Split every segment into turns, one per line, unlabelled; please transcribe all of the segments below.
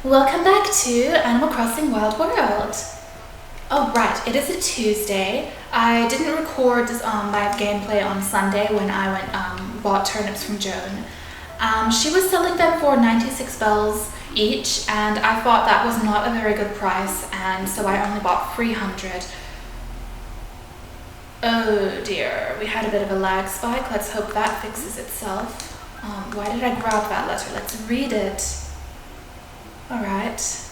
Welcome back to Animal Crossing Wild World. Oh right, it is a Tuesday. I didn't record my gameplay on Sunday when I went bought turnips from Joan. She was selling them for 96 bells each, and I thought that was not a very good price, and so I only bought 300. Oh dear, we had a bit of a lag spike. Let's hope that fixes itself. Why did I grab that letter? Let's read it. Alright.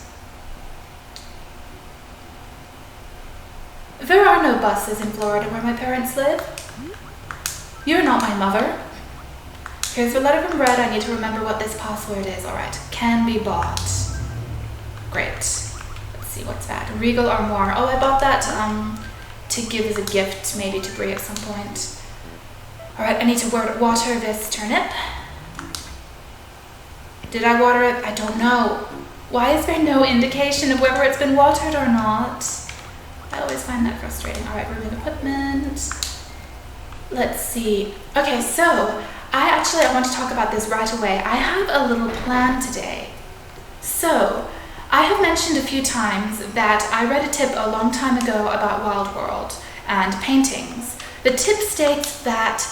There are no buses in Florida where my parents live. You're not my mother. Here's a letter from Red. I need to remember what this password is. Alright. Can be bought. Great. Let's see, what's that? Regal Armoire. Oh, I bought that to give as a gift, maybe to Brie at some point. Alright, I need to water this turnip. Did I water it? I don't know. Why is there no indication of whether it's been watered or not? I always find that frustrating. All right, remove equipment. Let's see. Okay, so I want to talk about this right away. I have a little plan today. So I have mentioned a few times that I read a tip a long time ago about Wild World and paintings. The tip states that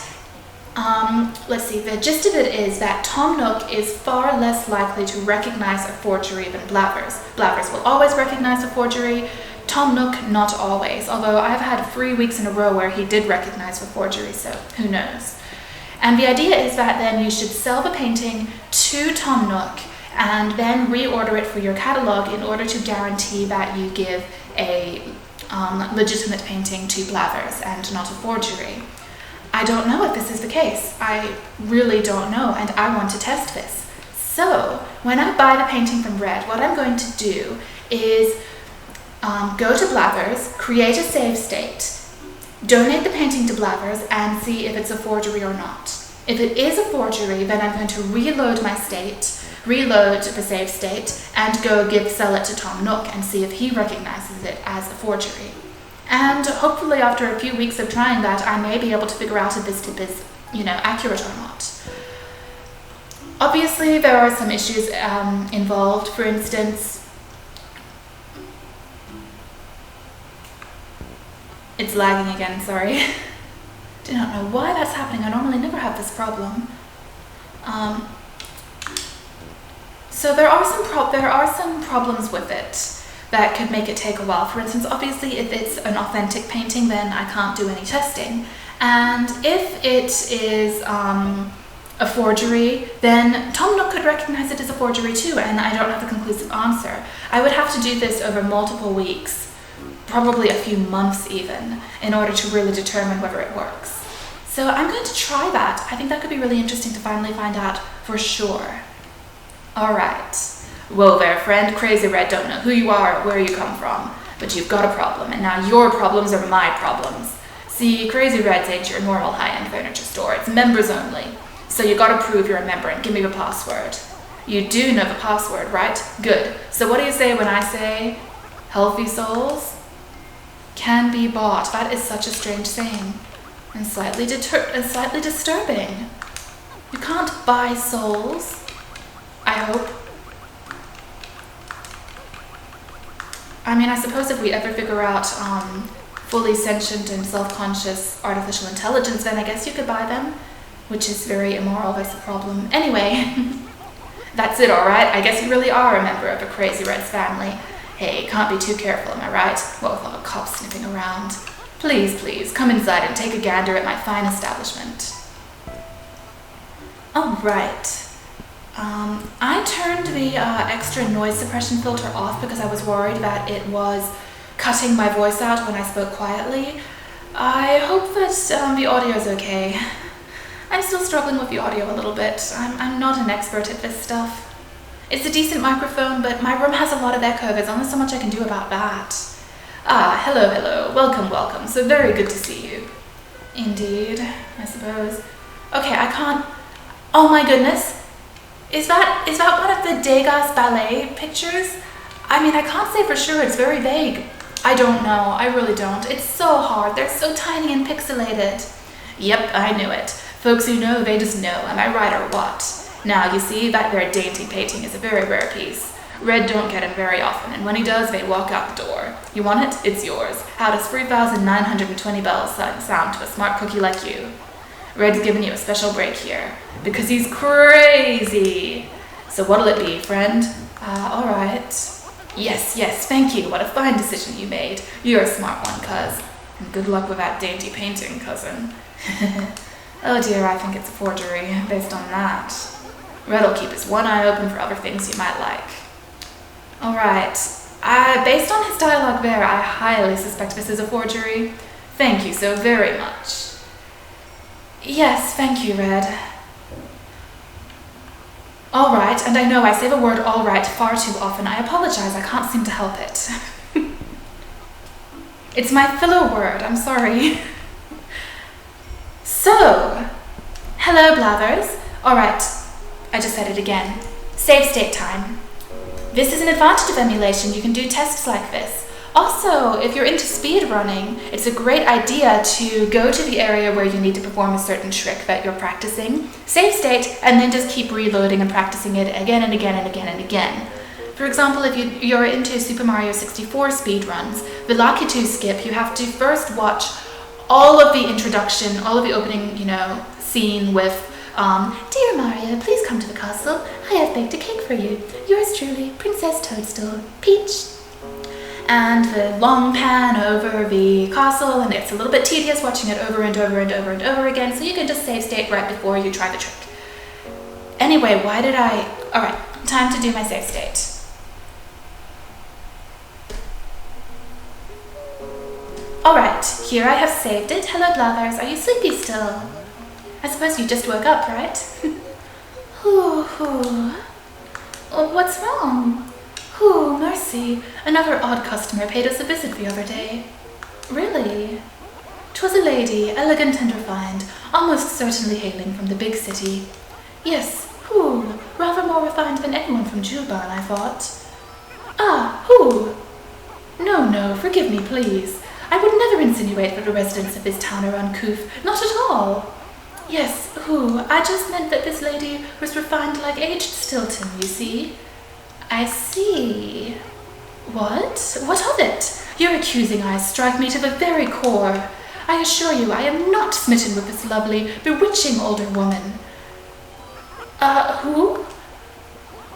the gist of it is that Tom Nook is far less likely to recognize a forgery than Blathers. Blathers will always recognize a forgery, Tom Nook not always, although I've had 3 weeks in a row where he did recognize a forgery, so who knows. And the idea is that then you should sell the painting to Tom Nook and then reorder it for your catalog in order to guarantee that you give a legitimate painting to Blathers and not a forgery. I don't know if this is the case. I really don't know, and I want to test this. So, when I buy the painting from Red, what I'm going to do is go to Blathers, create a save state, donate the painting to Blathers, and see if it's a forgery or not. If it is a forgery, then I'm going to reload my state, reload the save state, and sell it to Tom Nook and see if he recognizes it as a forgery. And hopefully after a few weeks of trying that, I may be able to figure out if this tip is, accurate or not. Obviously, there are some issues involved. For instance, it's lagging again, sorry. Do not know why that's happening. I normally never have this problem. So there are some problems with it that could make it take a while. For instance, obviously if it's an authentic painting, then I can't do any testing. And if it is a forgery, then Tom Nook could recognize it as a forgery too, and I don't have a conclusive answer. I would have to do this over multiple weeks, probably a few months even, in order to really determine whether it works. So I'm going to try that. I think that could be really interesting to finally find out for sure. All right. Whoa there, friend. Crazy Red don't know who you are or where you come from, but you've got a problem, and now your problems are my problems. See, Crazy Red's ain't your normal high-end furniture store. It's members only. So you gotta prove you're a member and give me the password. You do know the password, right? Good. So what do you say when I say, healthy souls can be bought? That is such a strange saying, and slightly disturbing. You can't buy souls, I hope. I mean, I suppose if we ever figure out fully sentient and self-conscious artificial intelligence, then I guess you could buy them, which is very immoral, that's the problem. Anyway, that's it, alright? I guess you really are a member of a Crazy Red's family. Hey, can't be too careful, am I right? What with all the cops sniffing around. Please, come inside and take a gander at my fine establishment. Alright. I turned the extra noise suppression filter off because I was worried that it was cutting my voice out when I spoke quietly. I hope that the audio is okay. I'm still struggling with the audio a little bit. I'm not an expert at this stuff. It's a decent microphone, but my room has a lot of echo. There's only so much I can do about that. Ah, hello. Welcome. So very good to see you. Indeed, I suppose. Okay, I can't... Oh my goodness. Is that one of the Degas ballet pictures? I mean, I can't say for sure. It's very vague. I don't know. I really don't. It's so hard. They're so tiny and pixelated. Yep, I knew it. Folks who know, they just know. Am I right or what? Now, you see, that very dainty painting is a very rare piece. Red don't get him very often, and when he does, they walk out the door. You want it? It's yours. How does 3,920 bells sound to a smart cookie like you? Red's giving you a special break here, because he's crazy. So what'll it be, friend? All right. Yes, thank you. What a fine decision you made. You're a smart one, cuz. And good luck with that dainty painting, cousin. Oh dear, I think it's a forgery, based on that. Red'll keep his one eye open for other things you might like. All right. Based on his dialogue there, I highly suspect this is a forgery. Thank you so very much. Yes, thank you, Red. All right, and I know I say the word all right far too often. I apologize, I can't seem to help it. It's my filler word, I'm sorry. So, hello, Blathers. All right, I just said it again. Save state time. This is an advantage of emulation. You can do tests like this. Also, if you're into speed running, it's a great idea to go to the area where you need to perform a certain trick that you're practicing, save state, and then just keep reloading and practicing it again and again and again and again. For example, if you're into Super Mario 64 speedruns, the Lakitu skip, you have to first watch all of the introduction, all of the opening, scene with Dear Mario, please come to the castle. I have baked a cake for you. Yours truly, Princess Toadstool, Peach. And the long pan over the castle, and it's a little bit tedious watching it over and over and over and over again, so you can just save state right before you try the trick. Anyway, alright, time to do my save state. Alright, here I have saved it. Hello, Blathers, are you sleepy still? I suppose you just woke up, right? Oh, what's wrong? Oh, mercy. Another odd customer paid us a visit the other day. Really? 'Twas a lady, elegant and refined, almost certainly hailing from the big city. Yes, rather more refined than anyone from Juban, I thought. No, forgive me, please. I would never insinuate that the residents of this town are uncouth, not at all. Yes, I just meant that this lady was refined like aged Stilton, you see. I see. What? What of it? Your accusing eyes strike me to the very core. I assure you I am not smitten with this lovely, bewitching older woman. Who?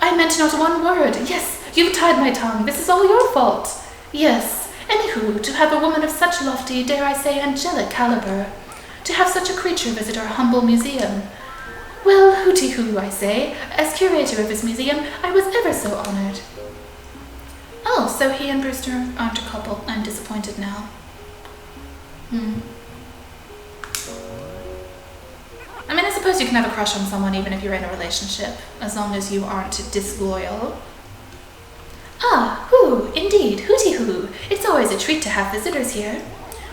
I meant not one word. Yes, you've tied my tongue. This is all your fault. Yes. Anywho, to have a woman of such lofty, dare I say, angelic caliber, to have such a creature visit our humble museum. Well, hooty-hoo, I say. As curator of this museum, I was ever so honored. Oh, so he and Brewster aren't a couple. I'm disappointed now. I mean, I suppose you can have a crush on someone even if you're in a relationship, as long as you aren't disloyal. Indeed, hooty-hoo. It's always a treat to have visitors here.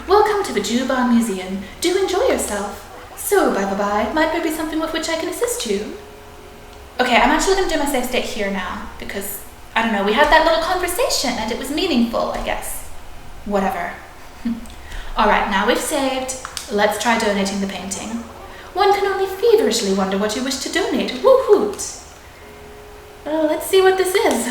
Welcome to the Juban Museum. Do enjoy yourself. So, by the by, might there be something with which I can assist you? Okay, I'm actually going to do my save state here now, because, I don't know, we had that little conversation, and it was meaningful, I guess. Whatever. Alright, now we've saved. Let's try donating the painting. One can only feverishly wonder what you wish to donate. Woo-hoot! Well, let's see what this is.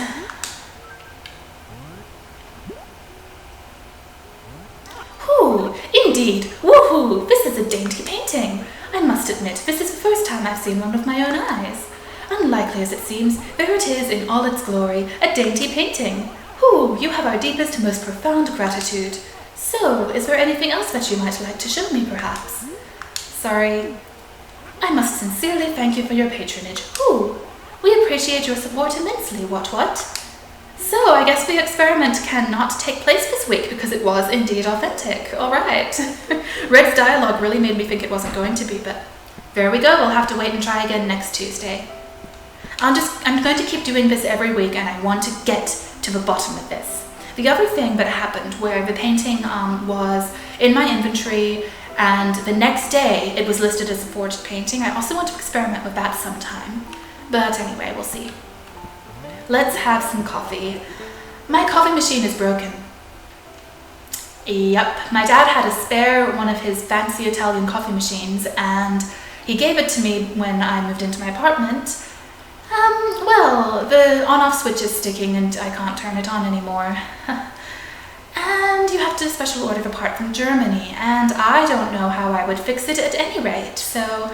Indeed, woohoo! This is a dainty painting. I must admit, this is the first time I've seen one with my own eyes. Unlikely as it seems, there it is in all its glory, a dainty painting. You have our deepest, most profound gratitude. So, is there anything else that you might like to show me, perhaps? Sorry. I must sincerely thank you for your patronage. We appreciate your support immensely, what? So, I guess the experiment cannot take place this week because it was indeed authentic. Alright. Red's dialogue really made me think it wasn't going to be, but there we go. We'll have to wait and try again next Tuesday. I'm going to keep doing this every week, and I want to get to the bottom of this. The other thing that happened where the painting was in my inventory, and the next day it was listed as a forged painting. I also want to experiment with that sometime. But anyway, we'll see. Let's have some coffee. My coffee machine is broken. Yep, my dad had a spare one of his fancy Italian coffee machines, and he gave it to me when I moved into my apartment. Well, the on-off switch is sticking and I can't turn it on anymore. And you have to special order the part from Germany, and I don't know how I would fix it at any rate, so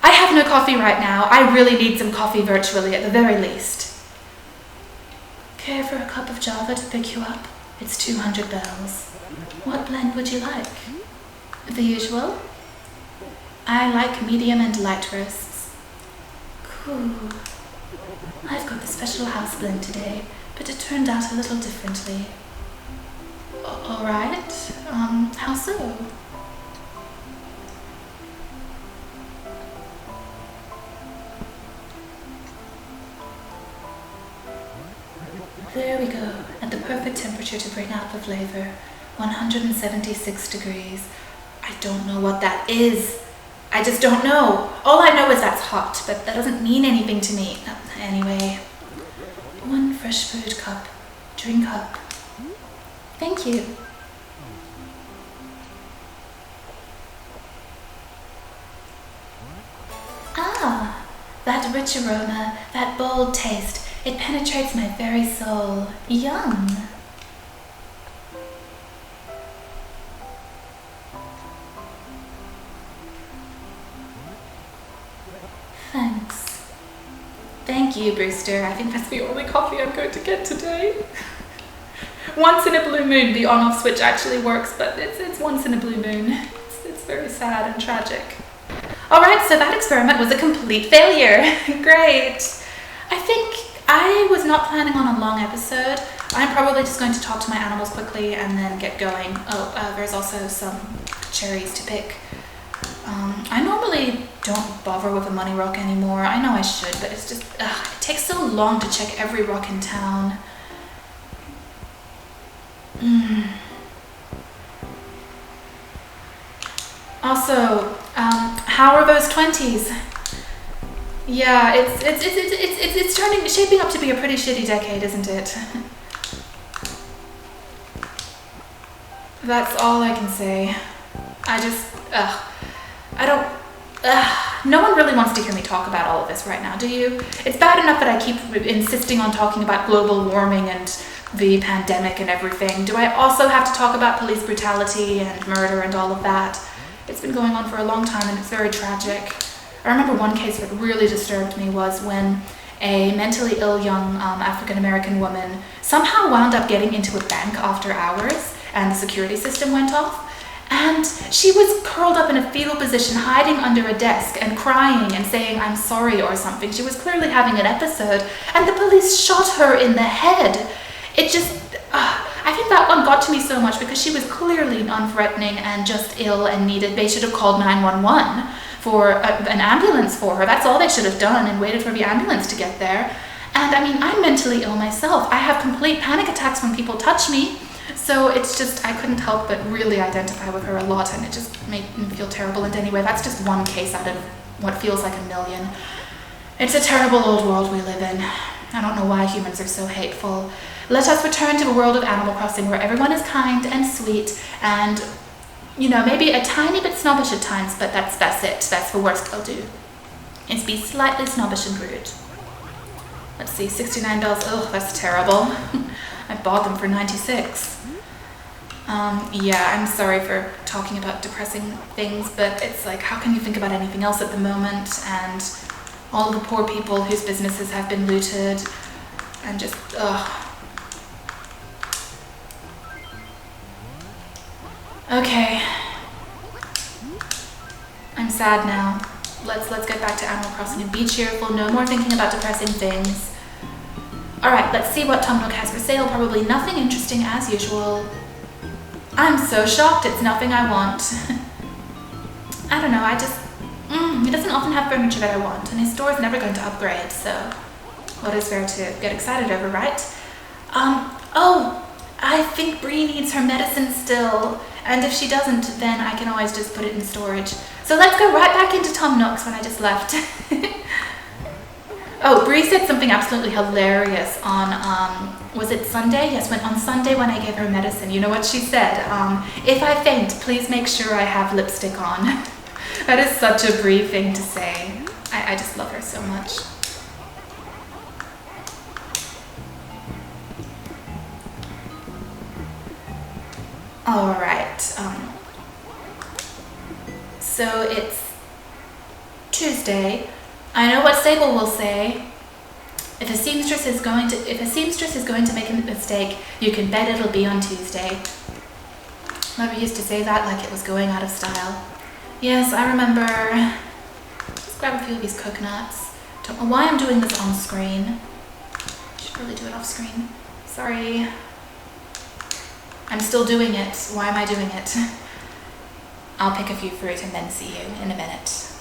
I have no coffee right now. I really need some coffee virtually at the very least. Care for a cup of Java to pick you up? It's 200 bells. What blend would you like? The usual? I like medium and light roasts. Cool. I've got the special house blend today, but it turned out a little differently. Alright, how so? There we go, at the perfect temperature to bring out the flavor. 176 degrees. I don't know what that is. I just don't know. All I know is that's hot, but that doesn't mean anything to me. Anyway, one fresh brewed cup. Drink up. Thank you. Ah, that rich aroma, that bold taste, it penetrates my very soul. Yum. Thanks. Thank you, Brewster. I think that's the only coffee I'm going to get today. Once in a blue moon, the on-off switch actually works, but it's once in a blue moon. It's very sad and tragic. Alright, so that experiment was a complete failure. Great. I think I was not planning on a long episode. I'm probably just going to talk to my animals quickly and then get going. Oh, there's also some cherries to pick. I normally don't bother with a money rock anymore. I know I should, but it's just, it takes so long to check every rock in town. Also, how are those 20s? Yeah, it's shaping up to be a pretty shitty decade, isn't it? That's all I can say. No one really wants to hear me talk about all of this right now, do you? It's bad enough that I keep insisting on talking about global warming and the pandemic and everything. Do I also have to talk about police brutality and murder and all of that? It's been going on for a long time and it's very tragic. I remember one case that really disturbed me was when a mentally ill young African-American woman somehow wound up getting into a bank after hours and the security system went off. And she was curled up in a fetal position, hiding under a desk and crying and saying, "I'm sorry," or something. She was clearly having an episode, and the police shot her in the head. It just, I think that one got to me so much because she was clearly non-threatening and just ill and needed. They should have called 911 for an ambulance for her. That's all they should have done, and waited for the ambulance to get there. And I mean, I'm mentally ill myself. I have complete panic attacks when people touch me. So it's just, I couldn't help but really identify with her a lot, and it just made me feel terrible. And anyway, that's just one case out of what feels like a million. It's a terrible old world we live in. I don't know why humans are so hateful. Let us return to the world of Animal Crossing where everyone is kind and sweet and, you know, maybe a tiny bit snobbish at times, but that's it. That's the worst they'll do. Is be slightly snobbish and rude. Let's see, $69. Oh, that's terrible. I bought them for $96. Yeah, I'm sorry for talking about depressing things, but it's like, how can you think about anything else at the moment? And all the poor people whose businesses have been looted, and just, ugh. Okay. I'm sad now. Let's get back to Animal Crossing and be cheerful. No more thinking about depressing things. Alright, let's see what Tom Nook has for sale. Probably nothing interesting as usual. I'm so shocked it's nothing I want. I don't know, he doesn't often have furniture that I want, and his store is never going to upgrade, so what is there to get excited over, right? Oh, I think Bree needs her medicine still, and if she doesn't, then I can always just put it in storage. So let's go right back into Tom Nook's when I just left. Oh, Bree said something absolutely hilarious on, was it Sunday? Yes, on Sunday when I gave her medicine. You know what she said? If I faint, please make sure I have lipstick on. That is such a Bree thing to say. I just love her so much. Alright, so it's Tuesday. I know what Sable will say. If a seamstress is going to make a mistake, you can bet it'll be on Tuesday. Mother used to say that like it was going out of style. Yes, I remember. Let's grab a few of these coconuts. Don't know why I'm doing this on screen. Should really do it off screen. Sorry. I'm still doing it. Why am I doing it? I'll pick a few fruit and then see you in a minute.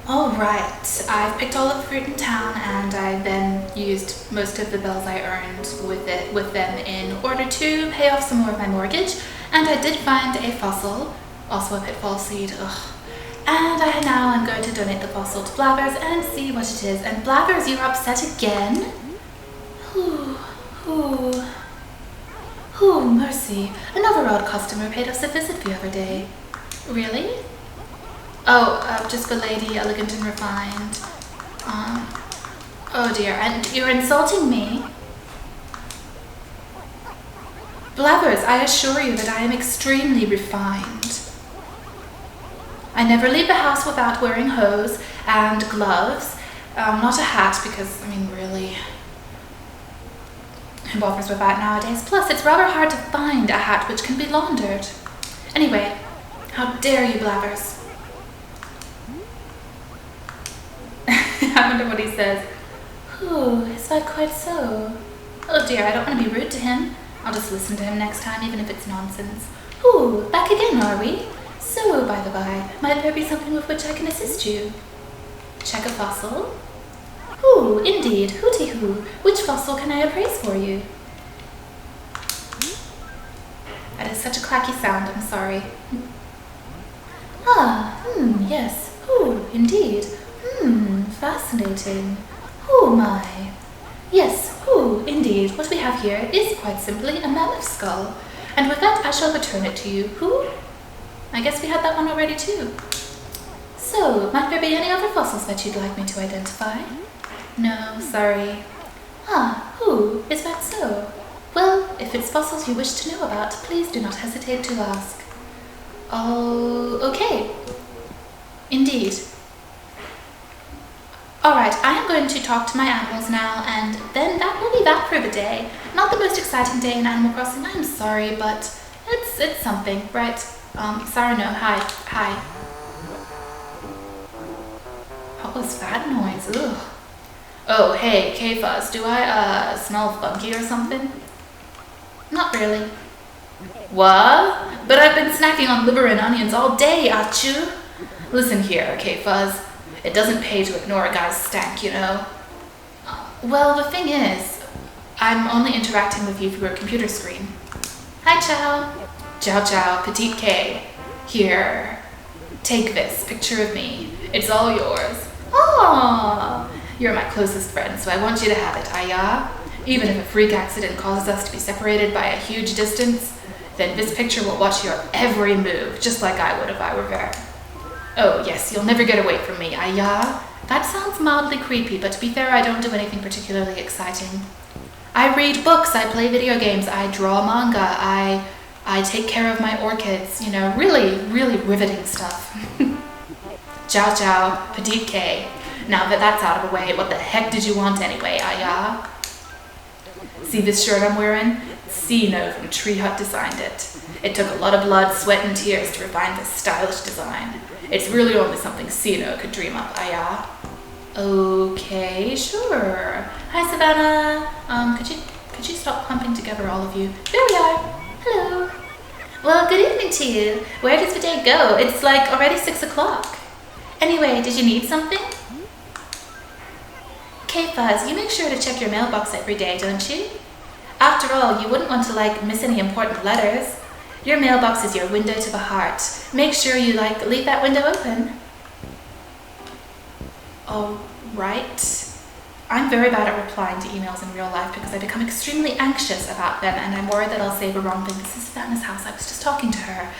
Alright, I've picked all of the fruit in town and I then used most of the bells I earned with them in order to pay off some more of my mortgage. And I did find a fossil, also a pitfall seed, And now I'm going to donate the fossil to Blathers and see what it is. And Blathers, you're upset again? Mercy. Another odd customer paid us a visit the other day. Really? Oh, just the lady, elegant and refined. Oh dear, and you're insulting me? Blathers, I assure you that I am extremely refined. I never leave the house without wearing hose and gloves. Not a hat because, I mean, really, who bothers with that nowadays? Plus, it's rather hard to find a hat which can be laundered. Anyway, how dare you, Blathers? I wonder what he says. Is that quite so? Oh dear, I don't want to be rude to him. I'll just listen to him next time, even if it's nonsense. Back again, are we? So, by the by, might there be something with which I can assist you? Check a fossil? Indeed, hooty-hoo. Which fossil can I appraise for you? That is such a clacky sound, I'm sorry. Yes. Indeed. Fascinating. My. Yes, indeed. What we have here is quite simply a mammoth skull. And with that, I shall return it to you. I guess we had that one already too. So, might there be any other fossils that you'd like me to identify? No, sorry. Is that so? Well, if it's fossils you wish to know about, please do not hesitate to ask. Oh, okay. Indeed. Alright, I am going to talk to my animals now, and then that will be that for the day. Not the most exciting day in Animal Crossing, I'm sorry, but it's something, right? Sarano, hi. What was that noise? Ugh. Oh, hey, K-Fuzz, do I, smell funky or something? Not really. What? But I've been snacking on liver and onions all day, achoo! Listen here, K-Fuzz. It doesn't pay to ignore a guy's stank, you know? Well, the thing is, I'm only interacting with you through a computer screen. Hi, Chow. Chow, Petite K. Here, take this picture of me. It's all yours. Aww! You're my closest friend, so I want you to have it, ayah? Even if a freak accident causes us to be separated by a huge distance, then this picture will watch your every move, just like I would if I were there. Oh, yes, you'll never get away from me, ayah? That sounds mildly creepy, but to be fair, I don't do anything particularly exciting. I read books, I play video games, I draw manga, I take care of my orchids, you know, really, really riveting stuff. Chow, Petite K. Now that that's out of the way, what the heck did you want anyway, ayah? See this shirt I'm wearing? Sino from Tree Hut designed it. It took a lot of blood, sweat, and tears to refine this stylish design. It's really only something Sino could dream up, ayah. Okay, sure. Hi, Savannah. Could you stop clumping together, all of you? There we are. Hello. Well, good evening to you. Where does the day go? It's like already 6 o'clock. Anyway, did you need something? K-Fuzz, you make sure to check your mailbox every day, don't you? After all, you wouldn't want to, miss any important letters. Your mailbox is your window to the heart. Make sure you, leave that window open. All right. I'm very bad at replying to emails in real life because I become extremely anxious about them and I'm worried that I'll say the wrong thing. This is Savannah's house. I was just talking to her.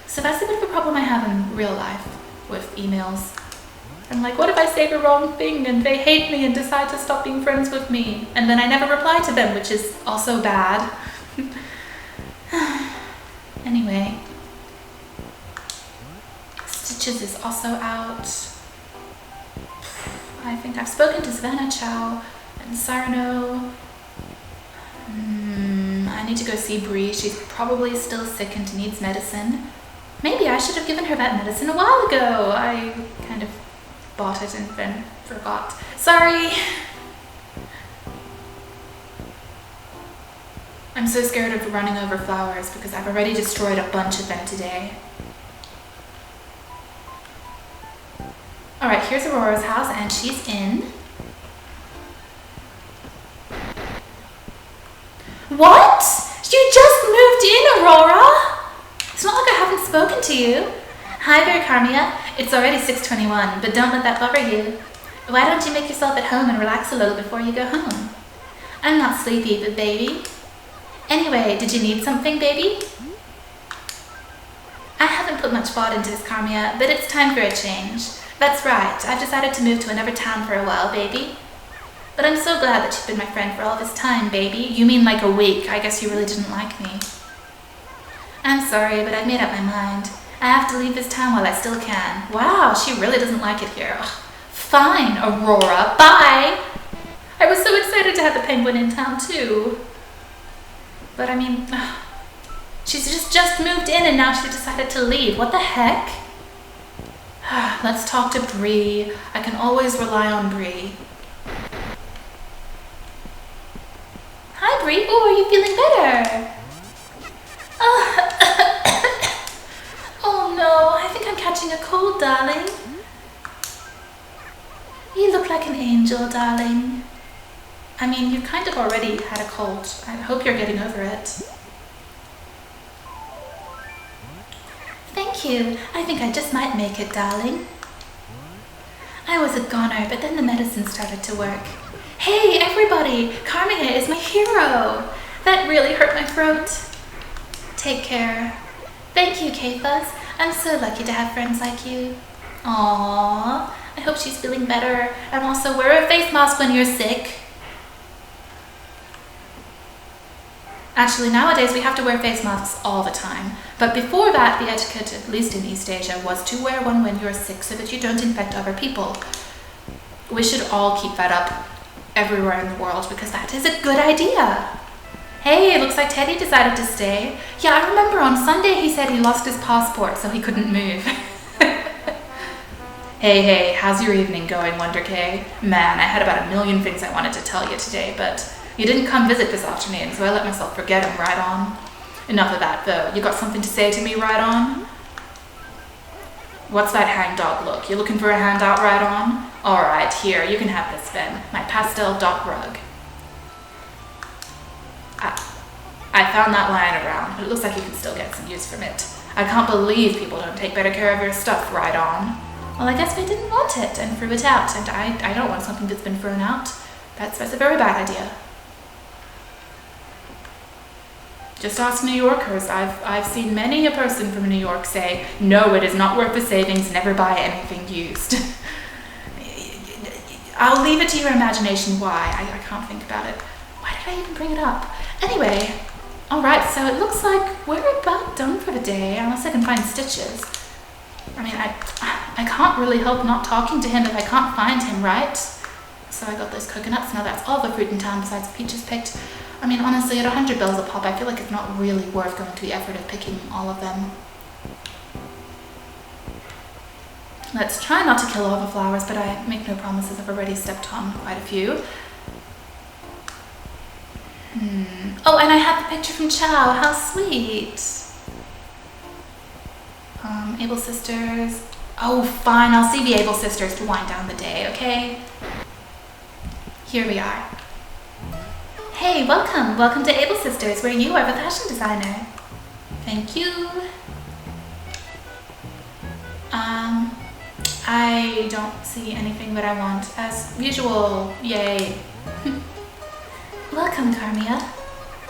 So that's a bit of a problem I have in real life with emails. I'm like, what if I say the wrong thing and they hate me and decide to stop being friends with me? And then I never reply to them, which is also bad. Anyway, Stitches is also out. I think I've spoken to Savannah, Chow, and Cyrano. I need to go see Bree. She's probably still sick and needs medicine. Maybe I should have given her that medicine a while ago. I kind of bought it and then forgot. Sorry. I'm so scared of running over flowers because I've already destroyed a bunch of them today. Alright, here's Aurora's house and she's in. What? You just moved in, Aurora? It's not like I haven't spoken to you. Hi there, Carmia. It's already 6:21, but don't let that bother you. Why don't you make yourself at home and relax a little before you go home? I'm not sleepy, but baby. Anyway, did you need something, baby? I haven't put much thought into this, Carmia, but it's time for a change. That's right, I've decided to move to another town for a while, baby. But I'm so glad that you've been my friend for all this time, baby. You mean like a week? I guess you really didn't like me. I'm sorry, but I've made up my mind. I have to leave this town while I still can. Wow, she really doesn't like it here. Ugh. Fine, Aurora, bye! I was so excited to have the penguin in town too. But I mean, she's just moved in and now she decided to leave. What the heck? Let's talk to Bree. I can always rely on Bree. Hi, Bree. Oh, are you feeling better? Oh no, I think I'm catching a cold, darling. You look like an angel, darling. I mean, you've kind of already had a cold. I hope you're getting over it. Thank you. I think I just might make it, darling. I was a goner, but then the medicine started to work. Hey, everybody! Carmia is my hero! That really hurt my throat. Take care. Thank you, Kathas. I'm so lucky to have friends like you. Aww. I hope she's feeling better. And also wear a face mask when you're sick. Actually, nowadays we have to wear face masks all the time. But before that, the etiquette, at least in East Asia, was to wear one when you're sick so that you don't infect other people. We should all keep that up everywhere in the world because that is a good idea. Hey, it looks like Teddy decided to stay. Yeah, I remember on Sunday he said he lost his passport so he couldn't move. Hey, how's your evening going, Wonder K? Man, I had about 1 million things I wanted to tell you today, but you didn't come visit this afternoon, so I let myself forget him right on. Enough of that, though. You got something to say to me, right on? What's that hangdog look? You looking for a handout, right on? Alright, here, you can have this then. My pastel dot rug. I found that lying around, but it looks like you can still get some use from it. I can't believe people don't take better care of your stuff, right on. Well, I guess they didn't want it and threw it out, and I don't want something that's been thrown out. That's a very bad idea. Just ask New Yorkers. I've seen many a person from New York say, no, it is not worth the savings, never buy anything used. I'll leave it to your imagination why. I can't think about it. Why did I even bring it up? Anyway, alright, so it looks like we're about done for the day, unless I can find Stitches. I mean, I can't really help not talking to him if I can't find him, right? So I got those coconuts. Now that's all the fruit in town besides the peaches picked. I mean, honestly, at 100 bells a pop, I feel like it's not really worth going to the effort of picking all of them. Let's try not to kill all the flowers, but I make no promises. I've already stepped on quite a few. Oh, and I have the picture from Chow. How sweet. Able Sisters. Oh, fine. I'll see the Able Sisters to wind down the day, okay? Here we are. Hey, welcome. Welcome to Able Sisters, where you are the fashion designer. Thank you. I don't see anything that I want. As usual, yay. Welcome, Carmia.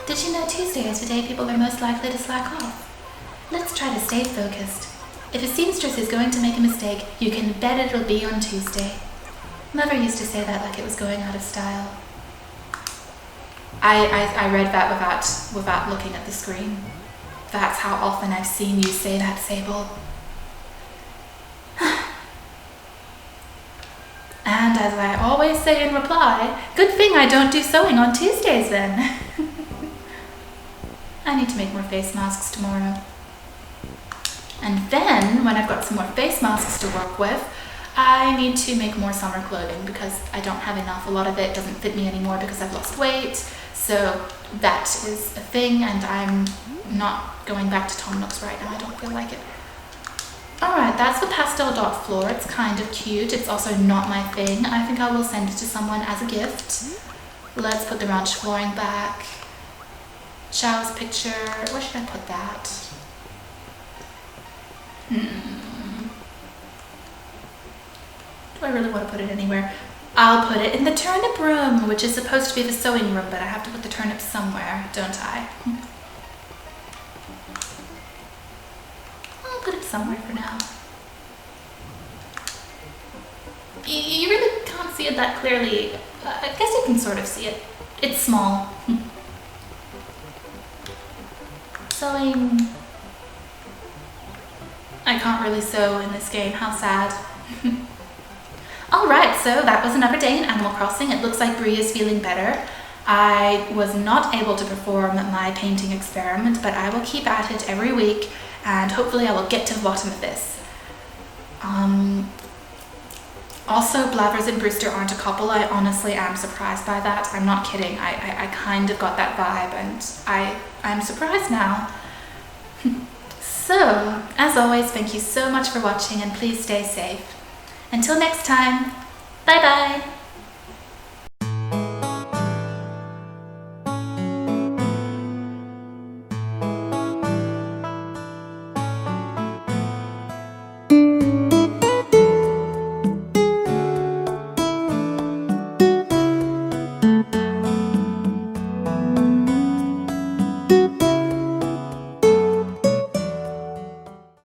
Did you know Tuesday is the day people are most likely to slack off? Let's try to stay focused. If a seamstress is going to make a mistake, you can bet it'll be on Tuesday. Mother used to say that like it was going out of style. I read that without looking at the screen. that's how often I've seen you say that, Sable. And as I always say in reply, good thing I don't do sewing on Tuesdays then. I need to make more face masks tomorrow. And then, when I've got some more face masks to work with, I need to make more summer clothing because I don't have enough. A lot of it doesn't fit me anymore because I've lost weight. So that is a thing, and I'm not going back to Tom Nook's right now. I don't feel like it. Alright, that's the pastel dot floor. It's kind of cute. It's also not my thing. I think I will send it to someone as a gift. Let's put the ranch flooring back. Chow's picture. Where should I put that? Do I really want to put it anywhere? I'll put it in the turnip room, which is supposed to be the sewing room, but I have to put the turnip somewhere, don't I? I'll put it somewhere for now. You really can't see it that clearly. I guess you can sort of see it. It's small. Sewing. I can't really sew in this game. How sad. Alright, so that was another day in Animal Crossing. It looks like Bree is feeling better. I was not able to perform my painting experiment, but I will keep at it every week, and hopefully I will get to the bottom of this. Also, Blathers and Brewster aren't a couple. I honestly am surprised by that. I'm not kidding. I kind of got that vibe, and I'm surprised now. So, as always, thank you so much for watching, and please stay safe. Until next time, bye bye!